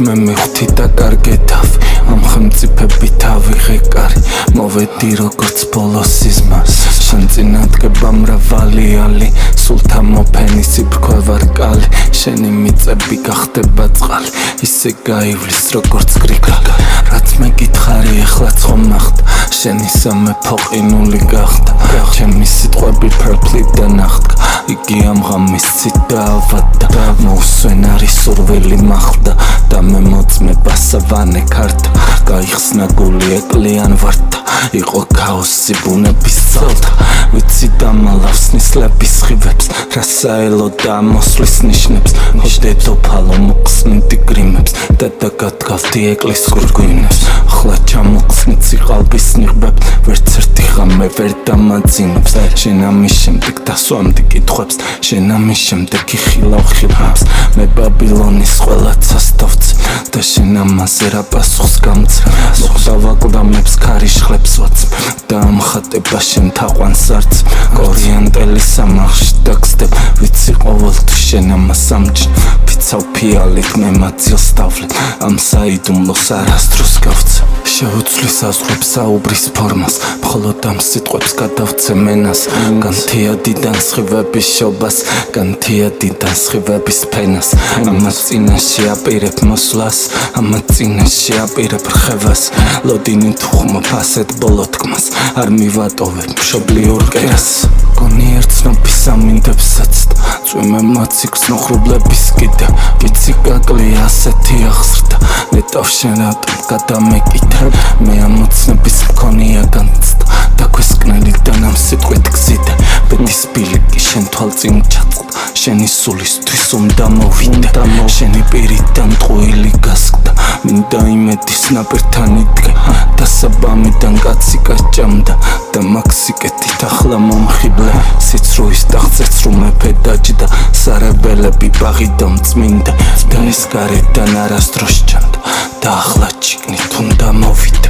მე მივხვდი და კარგე თავი ამ ხელმწიფებით ავიღე კარი მოვედი როგორც ბოლოს სიზმარს შენ წინ ადგება მრავალი ალი სულთა მოფენი სიბრქვა ვარ კალი შენი მიწები გახდება წყალი ისე გაივლის როგორც გრიგალი რაც მე გითხარი ეხლაც ხომ ნახდა შენი სამეფო ყინული გახდა ჩემი სიტყვები ფერფლიდან აღდგა იგი ამ ღამის ცით დაავადდა მოუსვენარი სურვილი მახლდა და მე მოწმება სავანე ქართა გაიხსნა გული ეკლიან ვართა იყო ქაოსი ბუნების ძალთა ვიცი დამალავს ნისლების ხივებს რასაელო და მოსვლის ნიშნებს ჰოდედოფალო მოხსნიდი გრიმებს და დაგადგავდი ეკლეს გურგვინებს ახლა ჩამოხსნი ციყალბის ნიღბებს ვერც ერთი ღამე ვერ დამაძინებს შენ ამის შემდეგ დასვამდი კითხვებს შენ ამის შემდეგ იხილავ ხილებს მე ბაბილონის ყველა ცასთავცი და შენ ამაზე რა პასუხს გამცრა მოხდა ვაკლდამებს ქარიშხლებს ვაცებ და ამხატება შენ თაყვანს არც კორიანტელი სამახში დაგსდებ ვიცი ყოველთვის შენ ამას ამჯი ფიცავ ფიალით მე მათილს დავვლებ ამ საიდუმლოს არასდროს გავცე შეუცვლის აზღვრებს საუბრის ფორმას მხოლოდ ამ სიტყვებს გადავცე მენას განთიადიდან სხივების შობას განთიადიდან სხივების ფენას ამას წინაშე აპირებ მოსვლას ამას წინაშე აპირებ რხევას ლოდინი თუხმობ ასეთ ბოლო თქმას არ მივატოვებ მშობლიურ კერას გონი ერცნობის ამინდებსაც წვიმე მოციქს ნოხრублების კიდე ვიცი გაკლი ასეთი აღზრდა ნეტავ შენ რატომ გადამეკითხებ მე ამოცნების მქონია განცდა დაქვესკნელიდან ამ სიტყვით გზიდე ბედის ბილიკი შენ თვალწინ ჩაწყდა შენი სულისთვის უნდა მოვიდე შენი პირიდან ტყუილი გასკდა მინდა იმედის ნაპირთან იდგე და საბამიდან კაცი გაჭამდა და მაქსიკეთით ახლა მომხიბლე სიცრუის ტახტზე მეფე დაჯდა სარებელები ბაღიდან წმინდა და ეს გარედან არასდროს ჩანდა და ახლა ჩიგნით უნდა მოვიდე